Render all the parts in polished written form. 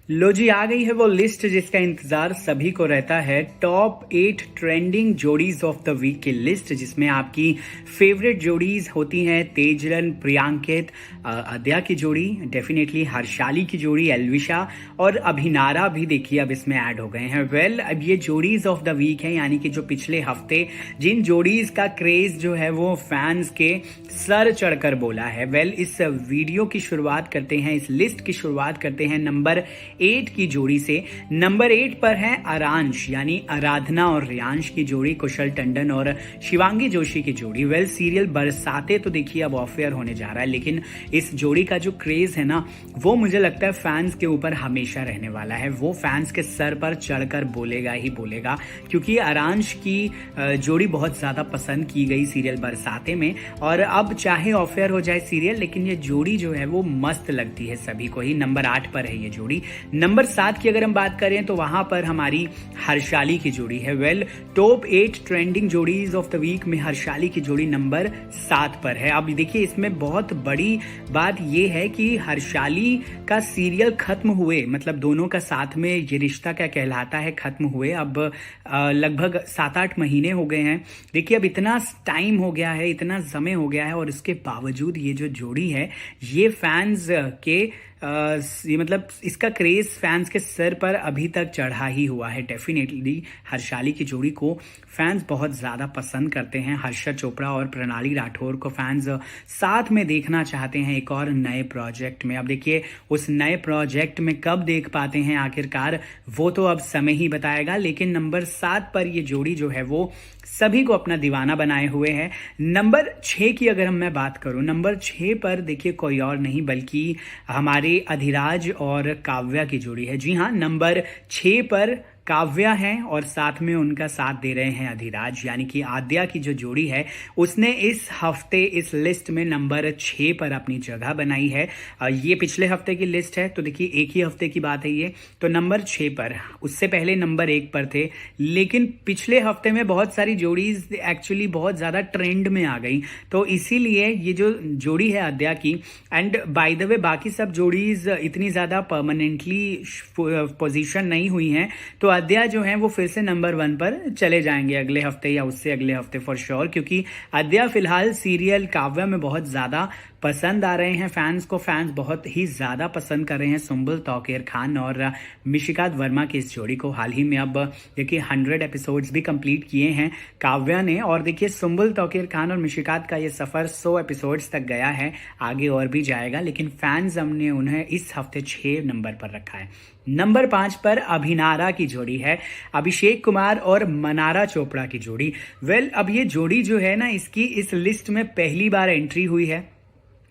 लो जी, आ गई है वो लिस्ट जिसका इंतजार सभी को रहता है। टॉप 8 ट्रेंडिंग जोड़ीज ऑफ द वीक की लिस्ट, जिसमें आपकी फेवरेट जोड़ीज होती हैं तेजरन, प्रियांकित, अद्या की जोड़ी, डेफिनेटली हर्षाली की जोड़ी, एल्विशा और अभिनारा भी देखिए अब इसमें ऐड हो गए हैं। वेल, अब ये जोड़ीज ऑफ द वीक है, यानी कि जो पिछले हफ्ते जिन जोड़ीज का क्रेज जो है वो फैंस के सर चढ़कर बोला है। वेल, इस वीडियो की शुरुआत करते हैं, इस लिस्ट की शुरुआत करते हैं नंबर 8 की जोड़ी से। नंबर 8 पर है आरांश यानी आराधना और रियांश की जोड़ी, कुशल टंडन और शिवांगी जोशी की जोड़ी। वेल, सीरियल बरसाते तो देखिए अब ऑफ एयर होने जा रहा है, लेकिन इस जोड़ी का जो क्रेज है ना, वो मुझे लगता है फैंस के ऊपर हमेशा रहने वाला है। वो फैंस के सर पर चढ़कर बोलेगा ही बोलेगा, क्योंकि आरांश की जोड़ी बहुत ज्यादा पसंद की गई सीरियल बरसाते में। और अब चाहे ऑफ एयर हो जाए सीरियल, लेकिन ये जोड़ी जो है वो मस्त लगती है सभी को ही। नंबर 8 पर है ये जोड़ी। नंबर 7 की अगर हम बात करें तो वहां पर हमारी हर्षाली की जोड़ी है। वेल, टॉप 8 ट्रेंडिंग जोड़ीज ऑफ द वीक में हर्षाली की जोड़ी नंबर 7 पर है। अब देखिए, इसमें बहुत बड़ी बात यह है कि हर्षाली का सीरियल खत्म हुए, मतलब दोनों का साथ में ये रिश्ता क्या कहलाता है खत्म हुए अब लगभग 7-8 महीने हो गए हैं। देखिए, अब इतना टाइम हो गया है, इतना समय हो गया है, और इसके बावजूद ये जो जोड़ी है ये फैंस के ये मतलब इसका क्रेज फैंस के सर पर अभी तक चढ़ा ही हुआ है। डेफिनेटली हर्षाली की जोड़ी को फैंस बहुत ज़्यादा पसंद करते हैं। हर्षा चोपड़ा और प्रणाली राठौर को फैंस साथ में देखना चाहते हैं एक और नए प्रोजेक्ट में। अब देखिए, उस नए प्रोजेक्ट में कब देख पाते हैं आखिरकार, वो तो अब समय ही बताएगा। लेकिन नंबर 7 पर ये जोड़ी जो है वो सभी को अपना दीवाना बनाए हुए है। नंबर 6 की अगर मैं बात करूं, नंबर 6 पर देखिए कोई और नहीं बल्कि हमारे अधिराज और काव्या की जोड़ी है। जी हाँ, नंबर 6 पर काव्या हैं और साथ में उनका साथ दे रहे हैं अधिराज, यानी कि आद्या की जो जोड़ी है उसने इस हफ्ते इस लिस्ट में नंबर 6 पर अपनी जगह बनाई है। ये पिछले हफ्ते की लिस्ट है, तो देखिए एक ही हफ्ते की बात है ये, तो नंबर 6 पर, उससे पहले नंबर 1 पर थे। लेकिन पिछले हफ्ते में बहुत सारी जोड़ीज एक्चुअली बहुत ज़्यादा ट्रेंड में आ गई, तो इसीलिए ये जो जोड़ी है आद्या की, एंड बाय द वे बाकी सब जोड़ीज इतनी ज़्यादा परमानेंटली पोजीशन नहीं हुई हैं, तो आद्या जो है वो फिर से नंबर 1 पर चले जाएंगे अगले हफ्ते या उससे अगले हफ्ते फॉर श्योर, क्योंकि आद्या फिलहाल सीरियल काव्या में बहुत ज्यादा पसंद आ रहे हैं फैंस को। फैंस बहुत ही ज्यादा पसंद कर रहे हैं सुंबुल तौकीर खान और मिशिकात वर्मा की इस जोड़ी को। हाल ही में अब देखिए 100 एपिसोड्स भी कंप्लीट किए हैं काव्या ने, और देखिए सुंबुल तौकीर खान और मिशिकात का ये सफर 100 एपिसोड्स तक गया है, आगे और भी जाएगा, लेकिन फैंस हमने उन्हें इस हफ्ते 6 नंबर पर रखा है। नंबर 5 पर अभिनारा की जोड़ी है, अभिषेक कुमार और मनारा चोपड़ा की जोड़ी। वेल, अब ये जोड़ी जो है ना, इसकी इस लिस्ट में पहली बार एंट्री हुई है,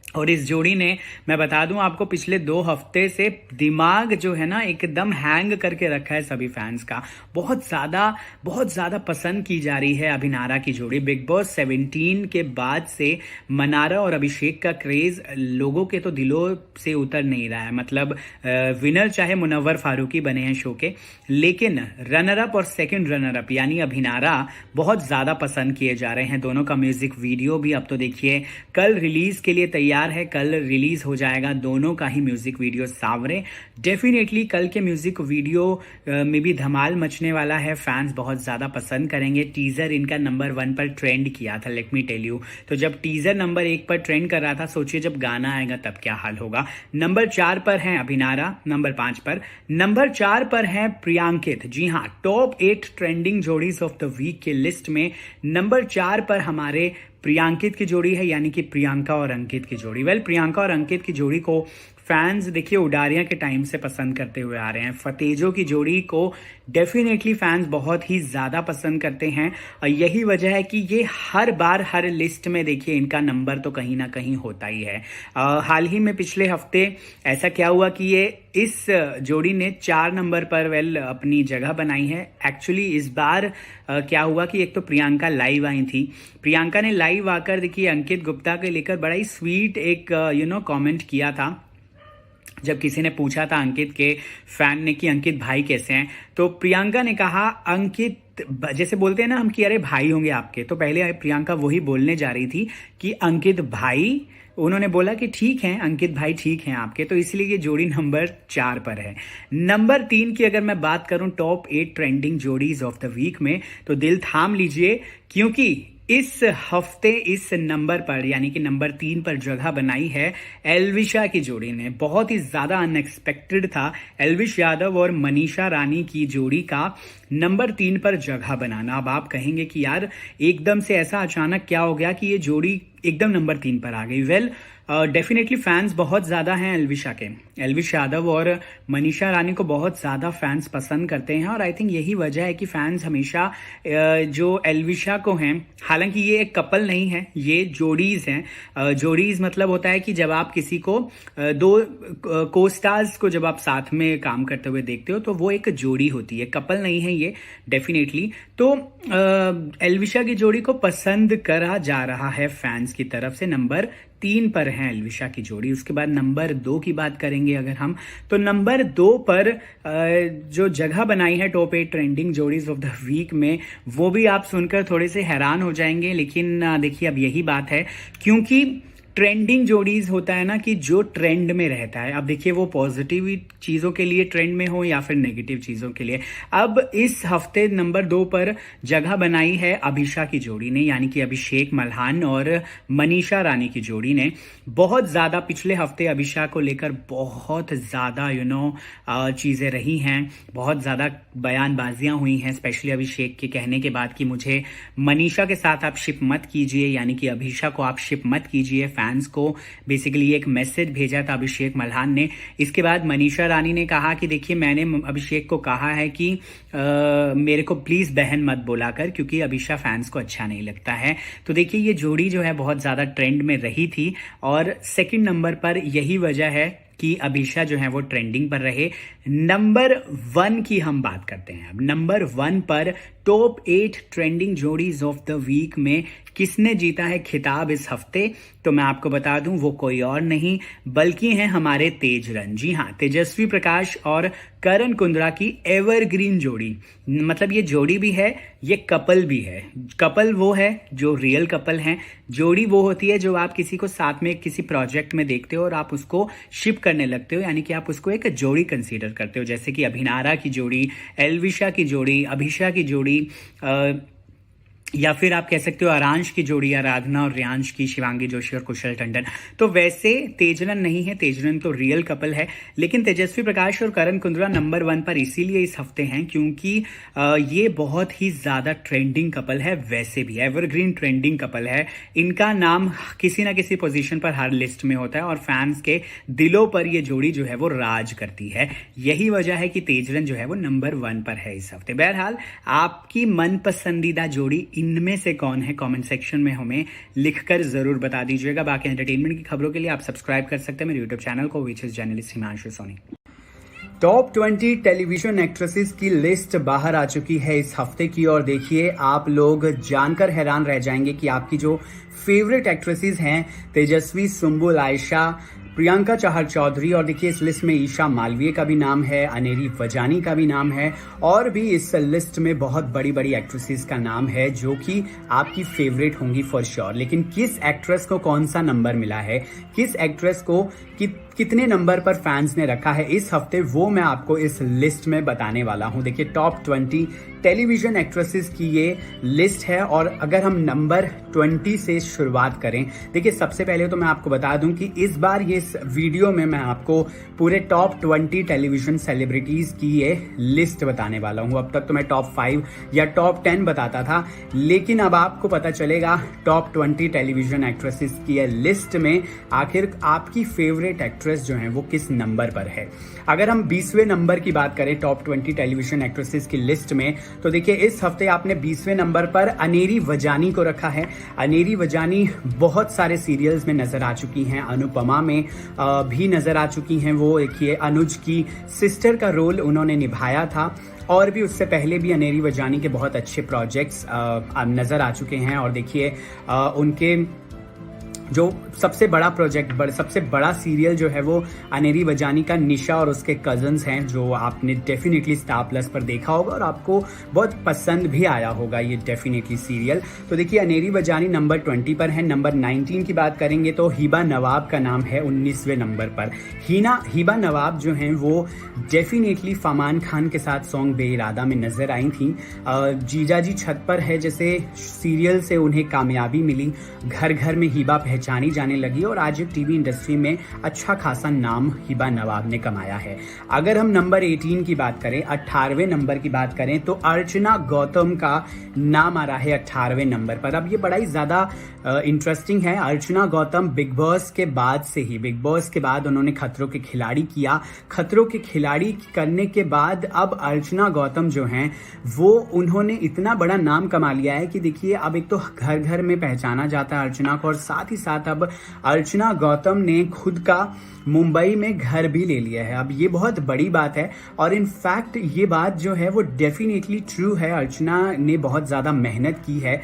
और इस जोड़ी ने, मैं बता दूं आपको, पिछले 2 हफ्ते से दिमाग जो है ना एकदम हैंग करके रखा है सभी फैंस का। बहुत ज़्यादा पसंद की जा रही है अभिनारा की जोड़ी। बिग बॉस 17 के बाद से मनारा और अभिषेक का क्रेज लोगों के तो दिलों से उतर नहीं रहा है। मतलब विनर चाहे मुनव्वर फारूकी बने हैं शो के, लेकिन रनर अप और सेकंड रनर अप यानी अभिनारा बहुत ज़्यादा पसंद किए जा रहे हैं। दोनों का म्यूजिक वीडियो भी अब तो देखिए कल रिलीज के लिए तैयार है, कल रिलीज हो जाएगा दोनों का ही म्यूजिक वीडियो सावरे। डेफिनेटली कल के म्यूजिक वीडियो में भी धमाल मचने वाला है, फैंस बहुत ज्यादा पसंद करेंगे। टीजर इनका नंबर 1 पर ट्रेंड किया था, लेट मी टेल यू। तो जब टीजर नंबर 1 पर ट्रेंड कर रहा था, सोचिए जब गाना आएगा तब क्या हाल होगा। नंबर 4 पर है अभिनारा, नंबर 5 पर। नंबर 4 पर है प्रियांकित। जी हाँ, टॉप 8 ट्रेंडिंग जोड़ीज ऑफ द वीक के लिस्ट में नंबर 4 पर हमारे प्रियांकित की जोड़ी है, यानी कि प्रियंका और अंकित की जोड़ी। वेल, प्रियंका और अंकित की जोड़ी को फैंस देखिए उडारियां के टाइम से पसंद करते हुए आ रहे हैं। फतेजों की जोड़ी को डेफिनेटली फैंस बहुत ही ज़्यादा पसंद करते हैं, और यही वजह है कि ये हर बार हर लिस्ट में देखिए इनका नंबर तो कहीं ना कहीं होता ही है। हाल ही में पिछले हफ्ते ऐसा क्या हुआ कि ये इस जोड़ी ने 4 नंबर पर वेल अपनी जगह बनाई है। एक्चुअली इस बार क्या हुआ कि एक तो प्रियंका लाइव आई थी, प्रियंका ने लाइव आकर देखिए अंकित गुप्ता के लेकर बड़ा ही स्वीट एक कमेंट किया था। जब किसी ने पूछा था अंकित के फैन ने कि अंकित भाई कैसे हैं, तो प्रियंका ने कहा अंकित, जैसे बोलते हैं ना हम कि अरे भाई होंगे आपके, तो पहले प्रियंका वही बोलने जा रही थी कि अंकित भाई उन्होंने बोला कि ठीक है अंकित भाई, ठीक हैं आपके, तो इसलिए ये जोड़ी नंबर 4 पर है। नंबर 3 की अगर मैं बात करूं टॉप 8 ट्रेंडिंग जोड़ीज ऑफ द वीक में, तो दिल थाम लीजिए, क्योंकि इस हफ्ते इस नंबर पर यानी कि नंबर 3 पर जगह बनाई है एल्विशा की जोड़ी ने। बहुत ही ज्यादा अनएक्सपेक्टेड था एल्विश यादव और मनीषा रानी की जोड़ी का नंबर 3 पर जगह बनाना। अब आप कहेंगे कि यार एकदम से ऐसा अचानक क्या हो गया कि ये जोड़ी एकदम नंबर 3 पर आ गई। वेल, डेफिनेटली फैंस बहुत ज़्यादा हैं एल्विशा के। एल्विश यादव और मनीषा रानी को बहुत ज़्यादा फैंस पसंद करते हैं, और आई थिंक यही वजह है कि फैंस हमेशा जो एल्विशा को हैं, हालांकि ये एक कपल नहीं है, ये जोड़ीज़ हैं। जोड़ीज़ मतलब होता है कि जब आप किसी को दो को स्टार्स को जब आप साथ में काम करते हुए देखते हो तो वो एक जोड़ी होती है, कपल नहीं है ये डेफिनेटली। तो एल्विशा की जोड़ी को पसंद करा जा रहा है फैंस की तरफ से। नंबर 3 पर है एल्विशा की जोड़ी। उसके बाद नंबर 2 की बात करेंगे अगर हम, तो नंबर 2 पर जो जगह बनाई है टॉप 8 ट्रेंडिंग जोड़ीज ऑफ द वीक में, वो भी आप सुनकर थोड़े से हैरान हो जाएंगे। लेकिन देखिए अब यही बात है, क्योंकि ट्रेंडिंग जोड़ीज होता है ना कि जो ट्रेंड में रहता है। अब देखिए वो पॉजिटिव चीजों के लिए ट्रेंड में हो या फिर नेगेटिव चीजों के लिए। अब इस हफ्ते नंबर 2 पर जगह बनाई है अभिषा की जोड़ी ने, यानी कि अभिषेक मल्हान और मनीषा रानी की जोड़ी ने। बहुत ज्यादा पिछले हफ्ते अभिषा को लेकर बहुत ज्यादा चीजें रही हैं, बहुत ज्यादा बयानबाजियां हुई हैं, स्पेशली अभिषेक के कहने के बाद कि मुझे मनीषा के साथ आप शिप मत कीजिए, यानी कि अभिषा को आप शिप मत कीजिए। फैंस को बेसिकली एक मैसेज भेजा था अभिषेक मल्हान ने। इसके बाद मनीषा रानी ने कहा कि देखिए मैंने अभिषेक को कहा है कि मेरे को प्लीज बहन मत बोला कर, क्योंकि अभिषा फैंस को अच्छा नहीं लगता है। तो देखिए ये जोड़ी जो है बहुत ज्यादा ट्रेंड में रही थी, और सेकंड नंबर पर यही वजह है कि अभिषा जो है वो ट्रेंडिंग पर रहे। नंबर 1 की हम बात करते हैं। अब नंबर 1 पर टॉप 8 ट्रेंडिंग जोड़ीज ऑफ द वीक में किसने जीता है खिताब इस हफ्ते, तो मैं आपको बता दूं वो कोई और नहीं बल्कि हैं हमारे तेजरन। जी हाँ, तेजस्वी प्रकाश और करण कुंद्रा की एवरग्रीन जोड़ी। मतलब ये जोड़ी भी है, ये कपल भी है। कपल वो है जो रियल कपल हैं, जोड़ी वो होती है जो आप किसी को साथ में किसी प्रोजेक्ट में देखते हो और आप उसको शिप करने लगते हो, यानी कि आप उसको एक जोड़ी कंसीडर करते हो। जैसे कि अभिनारा की जोड़ी, एल्विशा की जोड़ी, अभिषा की जोड़ी, या फिर आप कह सकते हो आरांश की जोड़ी, आराधना और रियांश की, शिवांगी जोशी और कुशल टंडन। तो वैसे तेजरन नहीं है, तेजरन तो रियल कपल है। लेकिन तेजस्वी प्रकाश और करण कुंद्रा नंबर 1 पर इसीलिए इस हफ्ते हैं क्योंकि ये बहुत ही ज्यादा ट्रेंडिंग कपल है, वैसे भी एवरग्रीन ट्रेंडिंग कपल है। इनका नाम किसी ना किसी पोजीशन पर हर लिस्ट में होता है और फैंस के दिलों पर ये जोड़ी जो है वो राज करती है। यही वजह है कि तेजरन जो है वो नंबर 1 पर है इस हफ्ते। बहरहाल आपकी मन पसंदीदा जोड़ी इनमें से कौन है, कमेंट सेक्शन में हमें लिखकर जरूर बता दीजिएगा। बाकी एंटरटेनमेंट की खबरों के लिए आप सब्सक्राइब कर सकते हैं मेरे यूट्यूब चैनल को, which is journalist Himanshu Soni. Top 20 television actresses की लिस्ट बाहर आ चुकी है इस हफ्ते की, और देखिए आप लोग जानकर हैरान रह जाएंगे कि आपकी जो फेवरेट एक्ट्रेसेस हैं तेजस्वी, सुम्बुल, आयशा, प्रियंका चाहर चौधरी, और देखिए इस लिस्ट में ईशा मालवीय का भी नाम है, अनेरी वजानी का भी नाम है, और भी इस लिस्ट में बहुत बड़ी बड़ी एक्ट्रेसेस का नाम है जो कि आपकी फेवरेट होंगी फॉर श्योर। लेकिन किस एक्ट्रेस को कौन सा नंबर मिला है, किस एक्ट्रेस को कितने नंबर पर फैंस ने रखा है इस हफ्ते, वो मैं आपको इस लिस्ट में बताने वाला हूं। देखिए टॉप 20 टेलीविजन एक्ट्रेसेस की ये लिस्ट है, और अगर हम नंबर 20 से शुरुआत करें, देखिए सबसे पहले तो मैं आपको बता दूं कि इस बार ये इस वीडियो में मैं आपको पूरे टॉप 20 टेलीविजन सेलिब्रिटीज की ये लिस्ट बताने वाला हूं। अब तक तो मैं टॉप 5 या टॉप 10 बताता था, लेकिन अब आपको पता चलेगा टॉप 20 टेलीविजन एक्ट्रेसेस की ये लिस्ट में आखिर आपकी फेवरेट एक्ट्रेस जो है वो किस नंबर पर है। अगर हम 20वें नंबर की बात करें टॉप 20 टेलीविजन एक्ट्रेसेस की लिस्ट में, तो देखिए इस हफ्ते आपने 20वें नंबर पर अनेरी वजानी को रखा है। अनेरी वजानी बहुत सारे सीरियल्स में नजर आ चुकी हैं, अनुपमा में भी नजर आ चुकी हैं। वो देखिए अनुज की सिस्टर का रोल उन्होंने निभाया था, और भी उससे पहले भी अनेरी वजानी के बहुत अच्छे प्रोजेक्ट्स नजर आ चुके हैं। और देखिए उनके जो सबसे बड़ा प्रोजेक्ट, सबसे बड़ा सीरियल जो है वो अनेरी बजानी का निशा और उसके कजन्स हैं, जो आपने डेफिनेटली स्टार प्लस पर देखा होगा और आपको बहुत पसंद भी आया होगा ये डेफिनेटली सीरियल। तो देखिए अनेरी बजानी नंबर 20 पर है। नंबर 19 की बात करेंगे तो हिबा नवाब का नाम है 19वें नंबर पर। हिबा नवाब जो हैं वो डेफिनेटली फरमान खान के साथ सॉन्ग बेइरादा में नजर आई थी। जीजा जी छत पर है जैसे सीरियल से उन्हें कामयाबी मिली, घर घर में हिबा पहचानी जाने लगी और आज टीवी इंडस्ट्री में अच्छा खासा नाम हिबा नवाब ने कमाया है। अगर हम नंबर 18 की बात करें, 18वें नंबर की बात करें तो अर्चना गौतम का नाम आ रहा है 18वें नंबर पर। अब ये बड़ा ही ज्यादा इंटरेस्टिंग है। अर्चना गौतम बिग बॉस के बाद उन्होंने खतरों के खिलाड़ी किया। खतरों के खिलाड़ी करने के बाद अब अर्चना गौतम जो हैं वो उन्होंने इतना बड़ा नाम कमा लिया है कि देखिए अब एक तो घर घर में पहचाना जाता है अर्चना को, और साथ ही साथ अब अर्चना गौतम ने खुद का मुंबई में घर भी ले लिया है। अब ये बहुत बड़ी बात है और इनफैक्ट ये बात जो है वो डेफिनेटली ट्रू है। अर्चना ने बहुत ज़्यादा मेहनत की है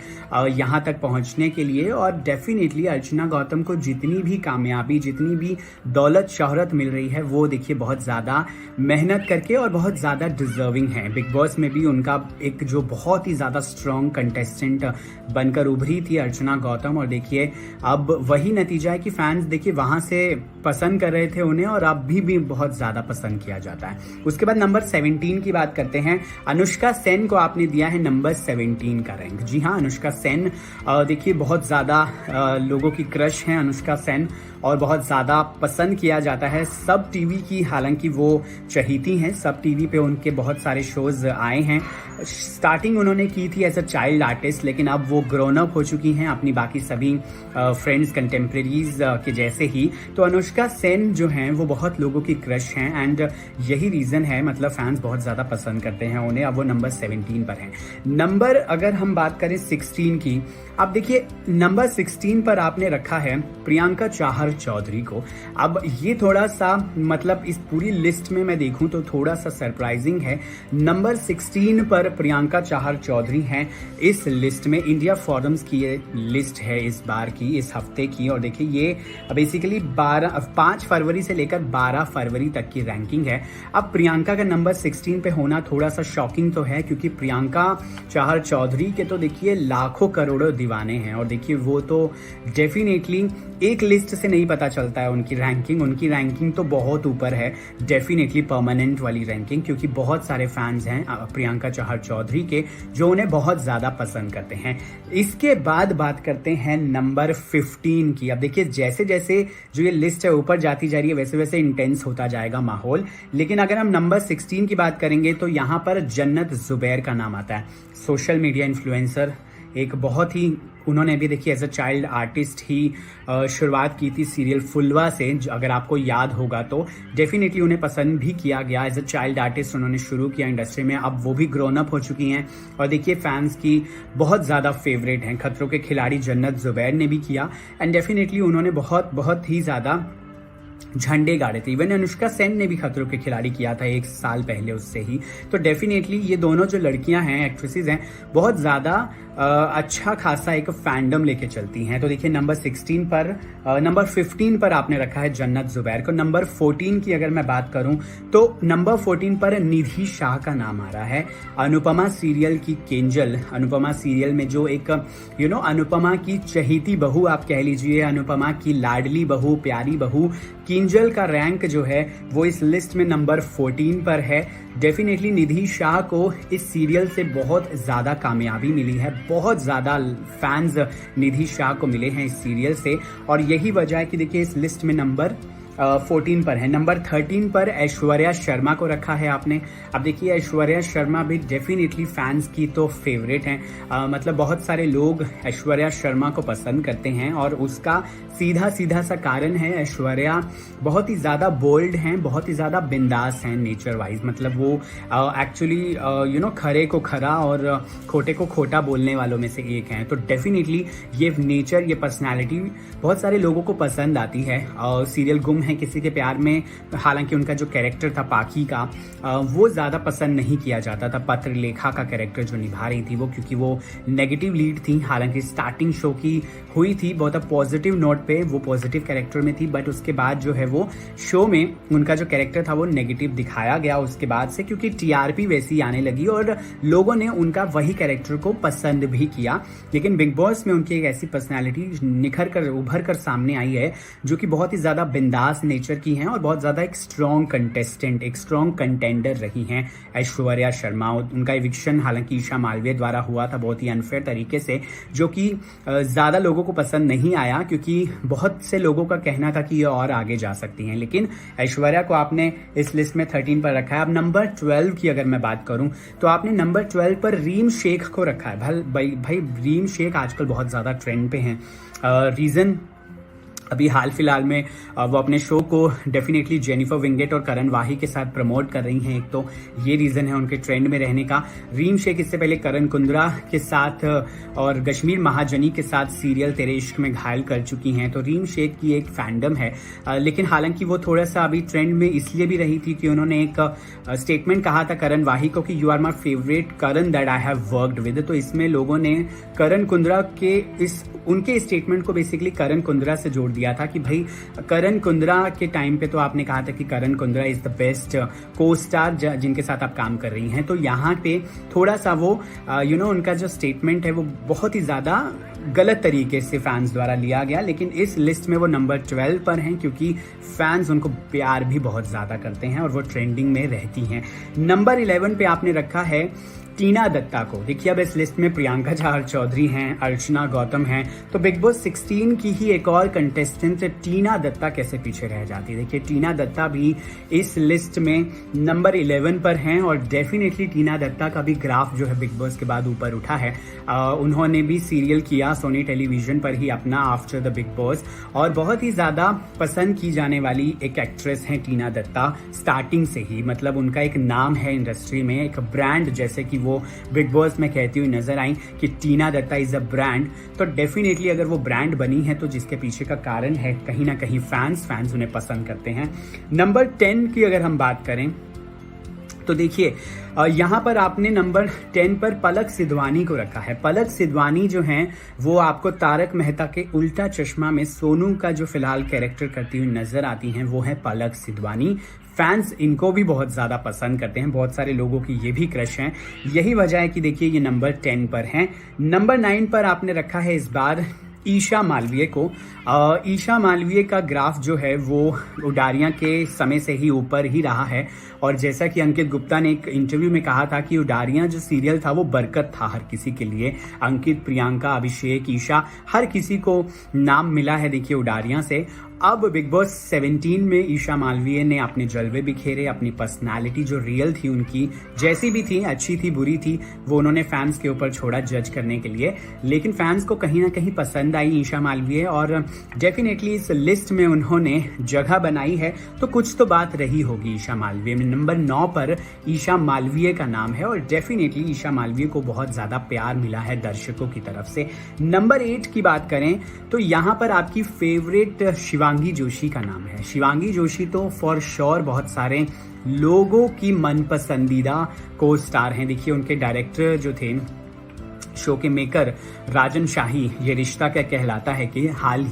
यहाँ तक पहुँचने के लिए, और डेफिनेटली अर्चना गौतम को जितनी भी कामयाबी, जितनी भी दौलत शोहरत मिल रही है वो देखिए बहुत ज़्यादा मेहनत करके और बहुत ज़्यादा डिजर्विंग है। बिग बॉस में भी उनका एक जो बहुत ही ज़्यादा स्ट्रॉन्ग कंटेस्टेंट बनकर उभरी थी अर्चना गौतम, और देखिए अब वही नतीजा है कि फैंस देखिए वहाँ से पसंद कर रहे थे उन्हें और अब भी बहुत ज्यादा पसंद किया जाता है। उसके बाद नंबर 17 की बात करते हैं। अनुष्का सेन को आपने दिया है नंबर 17 का रैंक। जी हाँ, अनुष्का सेन देखिए बहुत ज्यादा लोगों की क्रश है अनुष्का सेन और बहुत ज़्यादा पसंद किया जाता है सब टीवी की। हालांकि वो चहीती हैं, सब टीवी पे उनके बहुत सारे शोज आए हैं। स्टार्टिंग उन्होंने की थी एज अ चाइल्ड आर्टिस्ट, लेकिन अब वो ग्रोन अप हो चुकी हैं अपनी बाकी सभी फ्रेंड्स कंटेम्प्रेरीज के जैसे ही। तो अनुष्का सेन जो हैं वो बहुत लोगों की क्रश हैं एंड यही रीज़न है, मतलब फैंस बहुत ज़्यादा पसंद करते हैं उन्हें। अब वो नंबर 17 पर हैं। नंबर अगर हम बात करें 16 की, अब देखिए नंबर 16 पर आपने रखा है प्रियंका चाहर चौधरी को। अब ये थोड़ा सा मतलब इस पूरी लिस्ट में मैं देखूं तो थोड़ा सा सरप्राइजिंग है। नंबर 16 पर प्रियंका चाहर चौधरी हैं इस लिस्ट में। इंडिया फोरम्स की ये लिस्ट है इस बार की, इस हफ्ते की, और देखिए ये बेसिकली 5 फरवरी से लेकर 12 फरवरी तक की रैंकिंग है। अब प्रियंका का नंबर 16 पे होना थोड़ा सा शॉकिंग तो है, क्योंकि प्रियंका चाहर चौधरी के तो देखिए लाखों करोड़ों दीवाने हैं, और देखिए वो तो डेफिनेटली एक लिस्ट से नहीं पता चलता है उनकी रैंकिंग तो बहुत ऊपर है, डेफिनेटली परमानेंट वाली रैंकिंग, क्योंकि बहुत सारे फैंस हैं प्रियंका चाहर चौधरी के जो उन्हें बहुत ज्यादा पसंद करते हैं। इसके बाद बात करते हैं नंबर 15 की। अब देखिए जैसे जैसे जो ये लिस्ट है ऊपर जाती जा रही है वैसे वैसे इंटेंस होता जाएगा माहौल, लेकिन अगर हम नंबर 16 की बात करेंगे तो यहाँ पर जन्नत जुबैर का नाम आता है। सोशल मीडिया इन्फ्लुएंसर, एक बहुत ही, उन्होंने भी देखिए एज अ चाइल्ड आर्टिस्ट ही शुरुआत की थी सीरियल फुलवा से, अगर आपको याद होगा तो डेफिनेटली उन्हें पसंद भी किया गया। एज अ चाइल्ड आर्टिस्ट उन्होंने शुरू किया इंडस्ट्री में, अब वो भी ग्रोन अप हो चुकी हैं और देखिए फैंस की बहुत ज़्यादा फेवरेट हैं। खतरों के खिलाड़ी जन्नत जुबैर ने भी किया एंड डेफिनेटली उन्होंने बहुत ही ज़्यादा झंडे गाड़े थे। इवन अनुष्का सेन ने भी खतरों के खिलाड़ी किया था 1 साल पहले उससे ही। तो डेफिनेटली ये दोनों जो लड़कियां हैं, एक्ट्रेसेस हैं, बहुत ज़्यादा अच्छा खासा एक फैंडम लेके चलती हैं। तो देखिए नंबर 16 पर, नंबर 15 पर आपने रखा है जन्नत जुबैर को। नंबर 14 की अगर मैं बात करूं तो नंबर 14 पर निधि शाह का नाम आ रहा है। अनुपमा सीरियल की केंजल, अनुपमा सीरियल में जो एक अनुपमा की चहीती बहू आप कह लीजिए, अनुपमा की लाडली बहू, प्यारी बहू किंजल का रैंक जो है वो इस लिस्ट में नंबर 14 पर है। डेफिनेटली निधि शाह को इस सीरियल से बहुत ज़्यादा कामयाबी मिली है, बहुत ज़्यादा फैंस निधि शाह को मिले हैं इस सीरियल से, और यही वजह है कि देखिए इस लिस्ट में नंबर 14 पर है। नंबर 13 पर ऐश्वर्या शर्मा को रखा है आपने। अब देखिए ऐश्वर्या शर्मा भी डेफिनेटली फैंस की तो फेवरेट हैं, मतलब बहुत सारे लोग ऐश्वर्या शर्मा को पसंद करते हैं और उसका सीधा सा कारण है ऐश्वर्या बहुत ही ज़्यादा बोल्ड हैं, बहुत ही ज़्यादा बिंदास हैं नेचर वाइज। मतलब वो एक्चुअली खरे को खरा और खोटे को खोटा बोलने वालों में से एक हैं। तो डेफिनेटली ये नेचर, ये पर्सनैलिटी बहुत सारे लोगों को पसंद आती है। सीरियल गुम हैं किसी के प्यार में, हालांकि उनका जो कैरेक्टर था पाखी का वो ज़्यादा पसंद नहीं किया जाता था। पत्रलेखा का कैरेक्टर जो निभा रही थी वो, क्योंकि वो नेगेटिव लीड थी। हालांकि स्टार्टिंग शो की हुई थी बहुत पॉजिटिव नोट पे, वो पॉजिटिव कैरेक्टर में थी, बट उसके बाद जो है वो शो में उनका जो कैरेक्टर था वो नेगेटिव दिखाया गया उसके बाद से, क्योंकि टीआरपी वैसी आने लगी और लोगों ने उनका वही कैरेक्टर को पसंद भी किया। लेकिन बिग बॉस में उनकी एक ऐसी पर्सनैलिटी निखर कर उभर कर सामने आई है जो कि बहुत ही ज़्यादा बिंदास नेचर की हैं और बहुत ज़्यादा एक स्ट्रॉन्ग कंटेस्टेंट, एक स्ट्रॉन्ग कंटेंडर रही हैं ऐश्वर्या शर्मा। उनका इविक्शन हालांकि ईशा मालवीय द्वारा हुआ था बहुत ही अनफेयर तरीके से, जो कि ज़्यादा लोगों को पसंद नहीं आया, क्योंकि बहुत से लोगों का कहना था कि ये और आगे जा सकती हैं। लेकिन ऐश्वर्या को आपने इस लिस्ट में 13 पर रखा है। अब नंबर 12 की अगर मैं बात करूं तो आपने नंबर 12 पर रीम शेख को रखा है। भाई रीम शेख आजकल बहुत ज़्यादा ट्रेंड पे हैं। रीज़न अभी हाल फिलहाल में वो अपने शो को डेफिनेटली जेनिफर विंगेट और करण वाही के साथ प्रमोट कर रही हैं। एक तो ये रीज़न है उनके ट्रेंड में रहने का। रीम शेख इससे पहले करण कुंद्रा के साथ और कश्मीर महाजनी के साथ सीरियल तेरे इश्क में घायल कर चुकी हैं, तो रीम शेख की एक फैंडम है। लेकिन हालांकि वो थोड़ा सा अभी ट्रेंड में इसलिए भी रही थी कि उन्होंने एक स्टेटमेंट कहा था करण वाही को कि you are my favourite Karan that I have worked with. तो इसमें लोगों ने करण कुंद्रा के उनके स्टेटमेंट को बेसिकली करण कुंद्रा से जोड़ दिया था कि भाई करण कुंद्रा के टाइम पे तो आपने कहा था कि करण कुंद्रा इज द बेस्ट को स्टार जिनके साथ आप काम कर रही हैं। तो यहाँ पे थोड़ा सा वो उनका जो स्टेटमेंट है वो बहुत ही ज़्यादा गलत तरीके से फैंस द्वारा लिया गया। लेकिन इस लिस्ट में वो नंबर 12 पर हैं क्योंकि फैंस उनको प्यार भी बहुत ज़्यादा करते हैं और वो ट्रेंडिंग में रहती हैं। नंबर 11 पे आपने रखा है टीना दत्ता को। देखिए अब इस लिस्ट में प्रियंका झार चौधरी हैं, अर्चना गौतम हैं, तो बिग बॉस 16 की ही एक और कंटेस्टेंट टीना दत्ता कैसे पीछे रह जाती है। देखिए टीना दत्ता भी इस लिस्ट में नंबर 11 पर हैं और डेफिनेटली टीना दत्ता का भी ग्राफ जो है बिग बॉस के बाद ऊपर उठा है। उन्होंने भी सीरियल किया सोनी टेलीविजन पर ही अपना आफ्टर द बिग बॉस, और बहुत ही ज़्यादा पसंद की जाने वाली एक एक्ट्रेस हैं टीना दत्ता स्टार्टिंग से ही। मतलब उनका एक नाम है इंडस्ट्री में, एक ब्रांड, जैसे कि वो बिग बॉस में कहती हुई नजर आई कि टीना दत्ता इज अ ब्रांड। तो डेफिनेटली अगर वो ब्रांड बनी है तो जिसके पीछे का कारण है कहीं ना कहीं फैंस उन्हें पसंद करते हैं। नंबर 10 की अगर हम बात करें तो देखिए यहाँ पर आपने नंबर 10 पर पलक सिधवानी को रखा है। पलक सिधवानी जो हैं वो आपको तारक मेहता के उल्टा चश्मा में सोनू का जो फिलहाल कैरेक्टर करती हुई नजर आती हैं, वो है पलक सिधवानी। फैंस इनको भी बहुत ज़्यादा पसंद करते हैं, बहुत सारे लोगों की ये भी क्रश हैं। यही वजह है कि देखिए ये नंबर 10 पर हैं। नंबर 9 पर आपने रखा है इस बार ईशा मालवीय को। ईशा मालवीय का ग्राफ जो है वो उडारियां के समय से ही ऊपर ही रहा है, और जैसा कि अंकित गुप्ता ने एक इंटरव्यू में कहा था कि उडारियां जो सीरियल था वो बरकत था हर किसी के लिए। अंकित, प्रियंका, अभिषेक, ईशा, हर किसी को नाम मिला है देखिए उडारियां से। अब बिग बॉस 17 में ईशा मालवीय ने अपने जलवे बिखेरे, अपनी पर्सनालिटी जो रियल थी उनकी, जैसी भी थी, अच्छी थी बुरी थी, वो उन्होंने फैंस के ऊपर छोड़ा जज करने के लिए। लेकिन फैंस को कहीं ना कहीं पसंद आई ईशा मालवीय और डेफिनेटली इस लिस्ट में उन्होंने जगह बनाई है, तो कुछ तो बात रही होगी ईशा मालवीय में। नंबर 9 पर ईशा मालवीय का नाम है और डेफिनेटली ईशा मालवीय को बहुत ज़्यादा प्यार मिला है दर्शकों की तरफ से। नंबर 8 की बात करें तो यहाँ पर आपकी फेवरेट शिवांगी जोशी का नाम है। शिवांगी जोशी तो फॉर श्योर बहुत सारे लोगों की मनपसंदीदा को स्टार हैं। देखिए उनके डायरेक्टर जो थे, शो के मेकर राजन शाही, ये रिश्ता क्या कहलाता है कि हाल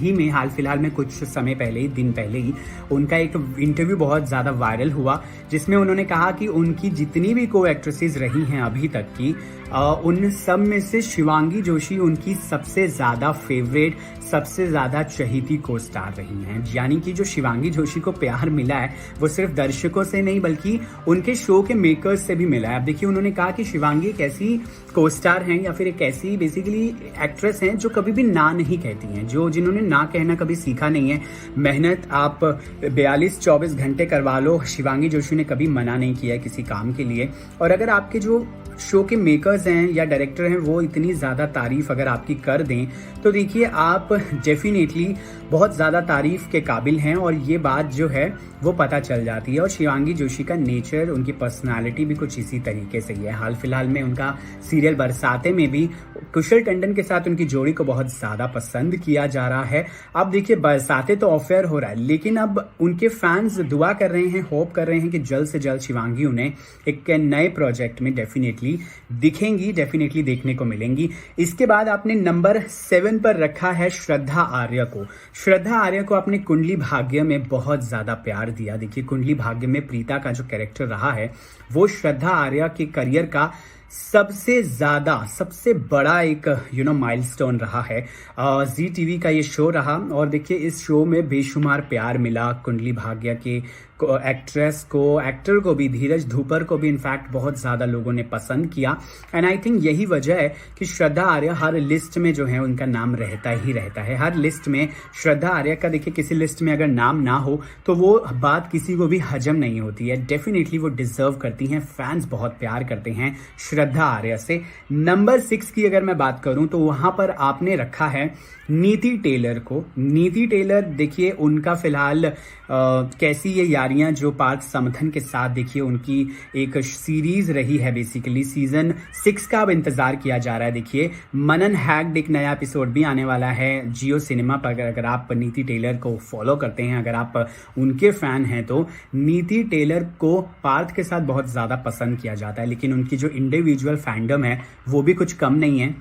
फिलहाल में कुछ समय पहले ही, दिन पहले ही उनका एक इंटरव्यू बहुत ज़्यादा वायरल हुआ जिसमें उन्होंने कहा कि उनकी जितनी भी को एक्ट्रेसेस रही हैं अभी तक की, उन सब में से शिवांगी जोशी उनकी सबसे ज़्यादा फेवरेट, सबसे ज़्यादा चहीती को स्टार रही हैं। यानी कि जो शिवांगी जोशी को प्यार मिला है वो सिर्फ दर्शकों से नहीं बल्कि उनके शो के मेकर्स से भी मिला है। अब देखिए उन्होंने कहा कि शिवांगी एक ऐसी को स्टार हैं या फिर एक ऐसी बेसिकली एक्ट्रेस हैं जो कभी भी ना नहीं कहती हैं, जिन्होंने ना कहना कभी सीखा नहीं है। मेहनत आप 42-24 घंटे करवा लो, शिवांगी जोशी ने कभी मना नहीं किया है किसी काम के लिए। और अगर आपके जो शो के मेकर एक्टर्स हैं या डायरेक्टर हैं वो इतनी ज़्यादा तारीफ अगर आपकी कर दें तो देखिए आप डेफिनेटली बहुत ज़्यादा तारीफ के काबिल हैं, और ये बात जो है वो पता चल जाती है। और शिवांगी जोशी का नेचर, उनकी पर्सनालिटी भी कुछ इसी तरीके से ही है। हाल फिलहाल में उनका सीरियल बरसाते में भी कुशल टंडन के साथ उनकी जोड़ी को बहुत ज़्यादा पसंद किया जा रहा है। अब देखिए बरसाते तो ऑफेयर हो रहा है, लेकिन अब उनके फैंस दुआ कर रहे हैं, होप कर रहे हैं कि जल्द से जल्द शिवांगी उन्हें एक नए प्रोजेक्ट में डेफिनेटली दिखेंगी, डेफिनेटली देखने को मिलेंगी। इसके बाद आपने नंबर 7 पर रखा है श्रद्धा आर्य को। श्रद्धा आर्य को आपने कुंडली भाग्य में बहुत ज्यादा प्यार दिया। देखिए कुंडली भाग्य में प्रीता का जो कैरेक्टर रहा है वो श्रद्धा आर्य के करियर का सबसे बड़ा एक माइलस्टोन रहा है। जी टीवी का ये शो रहा, और देखिए इस शो में बेशुमार प्यार मिला कुंडली भाग्य के एक्ट्रेस को, एक्टर को भी, धीरज धूपर को भी इनफैक्ट बहुत ज़्यादा लोगों ने पसंद किया। एंड आई थिंक यही वजह है कि श्रद्धा आर्य हर लिस्ट में जो है उनका नाम रहता ही रहता है। हर लिस्ट में श्रद्धा आर्य का देखिए किसी लिस्ट में अगर नाम ना हो तो वो बात किसी को भी हजम नहीं होती है। डेफिनेटली वो डिजर्व करती हैं, फैंस बहुत प्यार करते हैं श्रद्धा आर्य से। नंबर 6 की अगर मैं बात करूं तो वहां पर आपने रखा है नीति टेलर को। नीति टेलर देखिए उनका फिलहाल कैसी ये यारियां जो पार्थ समथन के साथ देखिए उनकी एक सीरीज रही है। बेसिकली सीजन 6 का अब इंतजार किया जा रहा है। देखिए मनन हैक्ड एक नया एपिसोड भी आने वाला है जियो सिनेमा पर। अगर आप नीति टेलर को फॉलो करते हैं, अगर आप उनके फैन हैं तो नीति टेलर को पार्थ के साथ बहुत ज्यादा पसंद किया जाता है, लेकिन उनकी जो इंडिविजुअल फैंडम है वो भी कुछ कम नहीं है।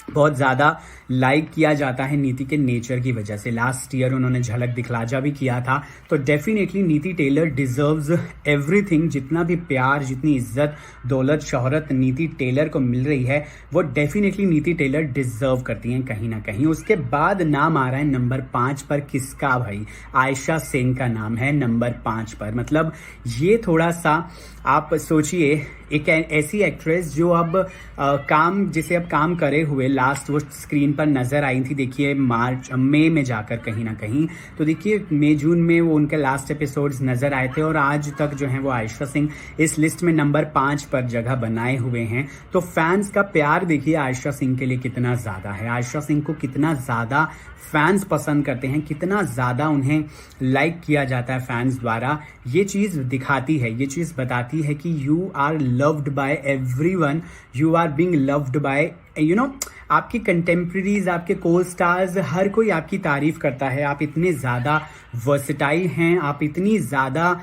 बहुत ज़्यादा लाइक किया जाता है नीति के नेचर की वजह से। लास्ट ईयर उन्होंने झलक दिखलाजा भी किया था, तो डेफिनेटली नीति टेलर डिजर्व्स एवरीथिंग। जितना भी प्यार, जितनी इज्जत, दौलत, शोहरत नीति टेलर को मिल रही है वो डेफिनेटली नीति टेलर डिजर्व करती हैं कहीं ना कहीं। उसके बाद नाम आ रहा है नंबर 5 पर किसका भाई? आयशा सिंह का नाम है नंबर 5 पर। मतलब ये थोड़ा सा आप सोचिए, एक ऐसी एक्ट्रेस जो अब जिसे अब काम करे हुए लास्ट वो स्क्रीन पर नजर आई थी। देखिए मई में जाकर कहीं ना कहीं, तो देखिए मई जून में वो उनके लास्ट एपिसोड्स नजर आए थे, और आज तक जो है वो आयशा सिंह इस लिस्ट में नंबर 5 पर जगह बनाए हुए हैं। तो फैंस का प्यार देखिए आयशा सिंह के लिए कितना ज्यादा है, आयशा सिंह को कितना ज्यादा फैंस पसंद करते हैं, कितना ज्यादा उन्हें लाइक किया जाता है फैंस द्वारा। ये चीज दिखाती है, ये चीज बताती है कि you are loved by everyone, you are being loved by आपके कंटेम्प्रेरीज, आपके को स्टार्स, हर कोई आपकी तारीफ करता है। आप इतने ज्यादा वर्सेटाइल हैं, आप इतनी ज्यादा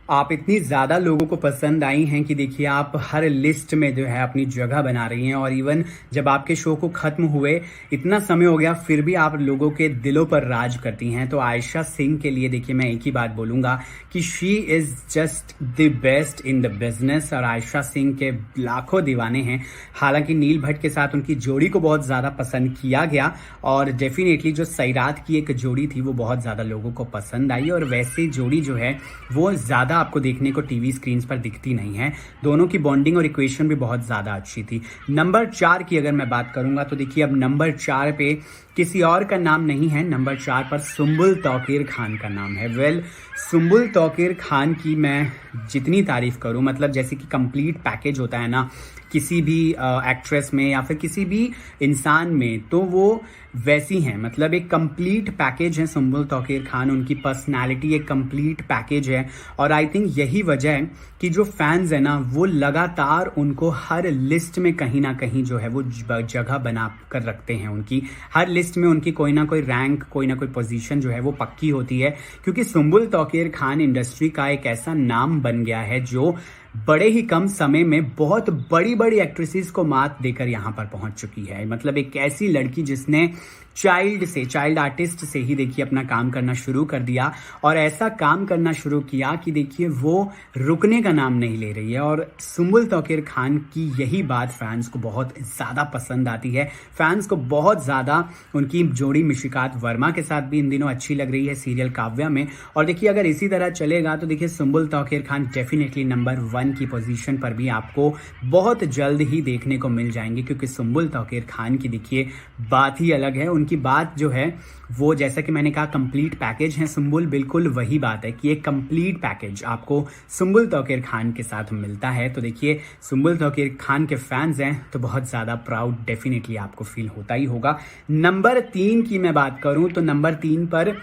आप इतनी ज़्यादा लोगों को पसंद आई हैं कि देखिए आप हर लिस्ट में जो है अपनी जगह बना रही हैं। और इवन जब आपके शो को ख़त्म हुए इतना समय हो गया फिर भी आप लोगों के दिलों पर राज करती हैं। तो आयशा सिंह के लिए देखिए मैं एक ही बात बोलूँगा कि she is just the best in the business, और आयशा सिंह के लाखों दीवाने हैं। हालांकि नील भट्ट के साथ उनकी जोड़ी को बहुत ज़्यादा पसंद किया गया, और डेफिनेटली जो सैरात की एक जोड़ी थी वो बहुत ज़्यादा लोगों को पसंद आई, और वैसी जोड़ी जो है वो ज़्यादा आपको देखने को टीवी स्क्रीन पर दिखती नहीं है। दोनों की बॉन्डिंग और इक्वेशन भी बहुत ज्यादा अच्छी थी। नंबर 4 की अगर मैं बात करूंगा तो देखिए अब नंबर 4 पे किसी और का नाम नहीं है, नंबर 4 पर सुम्बुल तौकीर खान का नाम है। वेल सुम्बुल तौकीर खान की मैं जितनी तारीफ करूं, मतलब जैसे कि कंप्लीट पैकेज होता है ना किसी भी एक्ट्रेस में या फिर किसी भी इंसान में, तो वो वैसी हैं। मतलब एक कंप्लीट पैकेज है सुम्बुल तौकीर खान, उनकी पर्सनालिटी एक कंप्लीट पैकेज है। और आई थिंक यही वजह है कि जो फैंस है ना वो लगातार उनको हर लिस्ट में कहीं ना कहीं जो है वो जगह बना कर रखते हैं। उनकी हर लिस्ट में उनकी कोई ना कोई रैंक, कोई ना कोई पोजीशन जो है वो पक्की होती है, क्योंकि सुम्बुल तौकीर खान इंडस्ट्री का एक ऐसा नाम बन गया है जो बड़े ही कम समय में बहुत बड़ी बड़ी एक्ट्रेसेस को मात देकर यहाँ पर पहुंच चुकी है। मतलब एक ऐसी लड़की जिसने चाइल्ड आर्टिस्ट से ही देखिए अपना काम करना शुरू कर दिया, और ऐसा काम करना शुरू किया कि देखिए वो रुकने का नाम नहीं ले रही है। और सुम्बुल तौकीर खान की यही बात फैंस को बहुत ज़्यादा पसंद आती है। फैंस को बहुत ज़्यादा उनकी जोड़ी मिशिकात वर्मा के साथ भी इन दिनों अच्छी लग रही है सीरियल काव्या में। और देखिए अगर इसी तरह चलेगा तो देखिए सुम्बुल तौकीर खान डेफिनेटली नंबर 1 1 की पोजीशन पर भी आपको बहुत जल्द ही देखने को मिल जाएंगे, क्योंकि सुंबुल तौकीर खान की देखिए बात ही अलग है। उनकी बात जो है वो, जैसा कि मैंने कहा, कंप्लीट पैकेज है सुंबुल, बिल्कुल वही बात है कि एक कंप्लीट पैकेज आपको सुंबुल तौकीर खान के साथ मिलता है। तो देखिए, सुंबुल तौकीर खान के फैंस हैं तो बहुत ज़्यादा प्राउड डेफिनेटली आपको फील होता ही होगा। नंबर 3 की मैं बात करूं तो नंबर 3 पर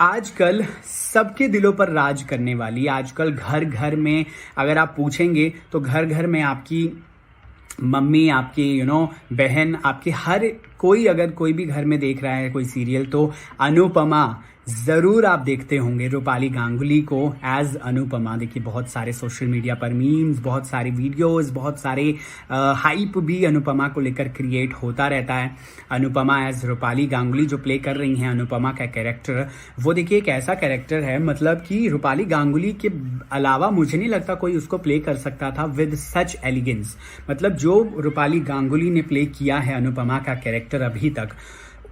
आजकल सबके दिलों पर राज करने वाली, आजकल घर घर में अगर आप पूछेंगे तो घर घर में आपकी मम्मी, आपकी बहन, आपकी हर कोई, अगर कोई भी घर में देख रहा है कोई सीरियल तो अनुपमा ज़रूर आप देखते होंगे। रूपाली गांगुली को एज अनुपमा देखिए बहुत सारे सोशल मीडिया पर मीम्स, बहुत सारे वीडियोस, बहुत सारे हाइप भी अनुपमा को लेकर क्रिएट होता रहता है। अनुपमा एज रूपाली गांगुली जो प्ले कर रही हैं अनुपमा का कैरेक्टर, वो देखिए एक ऐसा कैरेक्टर है, मतलब कि रूपाली गांगुली के अलावा मुझे नहीं लगता कोई उसको प्ले कर सकता था विद सच एलिगेंस। मतलब जो रूपाली गांगुली ने प्ले किया है अनुपमा का कैरेक्टर अभी तक,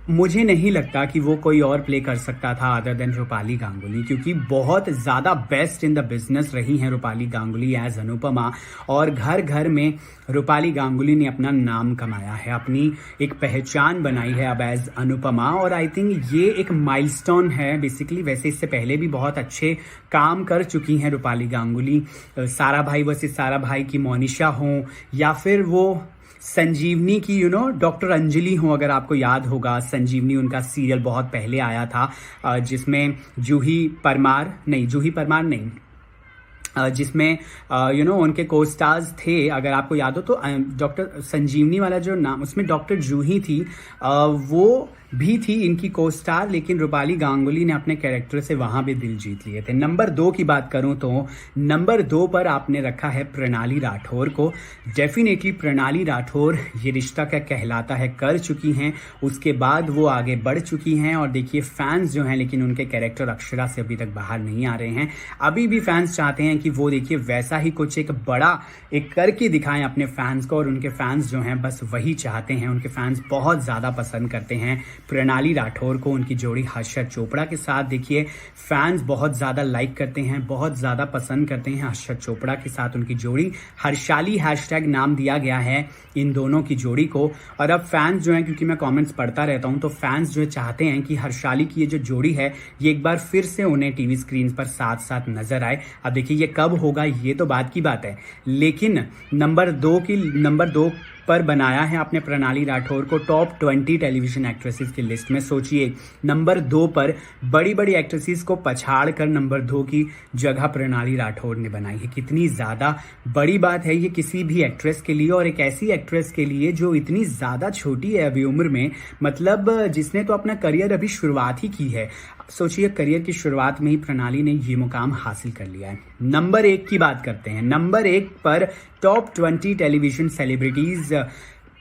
मुझे नहीं लगता कि वो कोई और प्ले कर सकता था अदर देन रूपाली गांगुली, क्योंकि बहुत ज़्यादा बेस्ट इन द बिजनेस रही हैं रूपाली गांगुली एज अनुपमा। और घर घर में रूपाली गांगुली ने अपना नाम कमाया है, अपनी एक पहचान बनाई है अब एज अनुपमा। और आई थिंक ये एक माइलस्टोन है बेसिकली। वैसे इससे पहले भी बहुत अच्छे काम कर चुकी हैं रूपाली गांगुली, सारा भाई वर्सेस सारा भाई की मोनिशा हो, या फिर वो संजीवनी की डॉक्टर अंजलि हो। अगर आपको याद होगा, संजीवनी उनका सीरियल बहुत पहले आया था जिसमें जूही परमार नहीं, जिसमें उनके को स्टार्स थे। अगर आपको याद हो तो डॉक्टर संजीवनी वाला जो नाम, उसमें डॉक्टर जूही थी, वो भी थी इनकी को स्टार, लेकिन रूपाली गांगुली ने अपने कैरेक्टर से वहां भी दिल जीत लिए थे। नंबर 2 की बात करूं तो नंबर 2 पर आपने रखा है प्रणाली राठौर को। डेफिनेटली प्रणाली राठौर ये रिश्ता क्या कहलाता है कर चुकी हैं, उसके बाद वो आगे बढ़ चुकी हैं। और देखिए फैंस जो हैं, लेकिन उनके कैरेक्टर अक्षरा से अभी तक बाहर नहीं आ रहे हैं। अभी भी फैंस चाहते हैं कि वो देखिए वैसा ही कुछ एक बड़ा एक करके दिखाएं अपने फैंस को, और उनके फैंस जो हैं बस वही चाहते हैं। उनके फैंस बहुत ज़्यादा पसंद करते हैं प्रणाली राठौर को, उनकी जोड़ी हर्षद चोपड़ा के साथ। देखिए फैंस बहुत ज़्यादा लाइक करते हैं, बहुत ज़्यादा पसंद करते हैं हर्षद चोपड़ा के साथ उनकी जोड़ी। हर्षाली हैशटैग नाम दिया गया है इन दोनों की जोड़ी को। और अब फैंस जो हैं, क्योंकि मैं कमेंट्स पढ़ता रहता हूं, तो फैंस जो चाहते हैं कि हर्षाली की ये जो जोड़ी है ये एक बार फिर से उन्हें टीवी स्क्रीन पर साथ साथ नजर आए। अब देखिए ये कब होगा ये तो बात की बात है, लेकिन नंबर 2 पर बनाया है आपने प्रणाली राठौर को टॉप 20 टेलीविजन एक्ट्रेसेस की लिस्ट में। सोचिए नंबर 2 पर बड़ी बड़ी एक्ट्रेसेस को पछाड़ कर नंबर 2 की जगह प्रणाली राठौर ने बनाई है। कितनी ज़्यादा बड़ी बात है ये किसी भी एक्ट्रेस के लिए, और एक ऐसी एक्ट्रेस के लिए जो इतनी ज़्यादा छोटी है अभी उम्र में, मतलब जिसने तो अपना करियर अभी शुरुआत ही की है। सोचिए करियर की शुरुआत में ही प्रणाली ने ये मुकाम हासिल कर लिया है। नंबर 1 की बात करते हैं। नंबर 1 पर टॉप 20 टेलीविजन सेलिब्रिटीज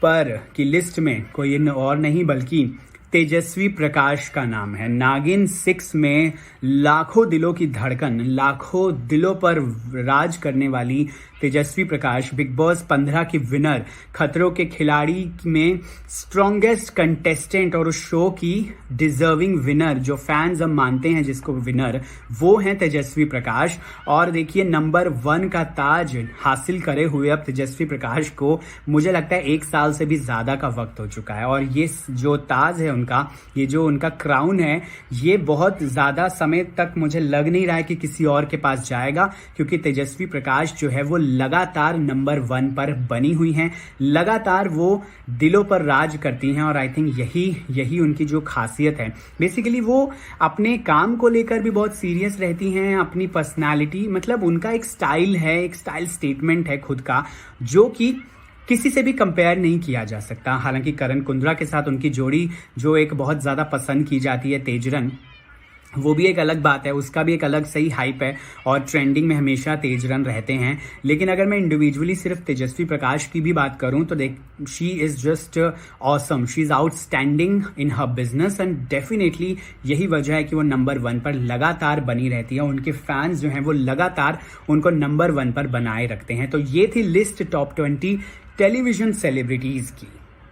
पर की लिस्ट में कोई और नहीं बल्कि तेजस्वी प्रकाश का नाम है। नागिन 6 में लाखों दिलों की धड़कन, लाखों दिलों पर राज करने वाली तेजस्वी प्रकाश, बिग बॉस 15 की विनर, खतरों के खिलाड़ी में स्ट्रॉन्गेस्ट कंटेस्टेंट और उस शो की डिजर्विंग विनर, जो फैंस अब मानते हैं जिसको विनर, वो हैं तेजस्वी प्रकाश। और देखिए नंबर 1 का ताज हासिल करे हुए अब तेजस्वी प्रकाश को मुझे लगता है 1 साल से भी ज्यादा का वक्त हो चुका है। और ये जो ताज है उनका, ये जो उनका क्राउन है, ये बहुत ज्यादा समय तक मुझे लग नहीं रहा है कि किसी और के पास जाएगा, क्योंकि तेजस्वी प्रकाश जो है वो लगातार नंबर 1 पर बनी हुई हैं, लगातार वो दिलों पर राज करती हैं। और आई थिंक यही उनकी जो खासियत है। बेसिकली वो अपने काम को लेकर भी बहुत सीरियस रहती हैं, अपनी पर्सनालिटी, मतलब उनका एक स्टाइल है, एक स्टाइल स्टेटमेंट है खुद का, जो कि किसी से भी कंपेयर नहीं किया जा सकता। हालांकि करण कुंद्रा के साथ उनकी जोड़ी जो एक बहुत ज़्यादा पसंद की जाती है, तेजरन, वो भी एक अलग बात है, उसका भी एक अलग सही हाइप है और ट्रेंडिंग में हमेशा तेजरन रहते हैं। लेकिन अगर मैं इंडिविजुअली सिर्फ तेजस्वी प्रकाश की भी बात करूं तो देख, she is just awesome, she is outstanding in her business, and definitely यही वजह है कि वो नंबर 1 पर लगातार बनी रहती है। उनके फैंस जो हैं वो लगातार उनको नंबर 1 पर बनाए रखते हैं। तो ये थी लिस्ट टॉप 20 टेलीविजन सेलिब्रिटीज़ की।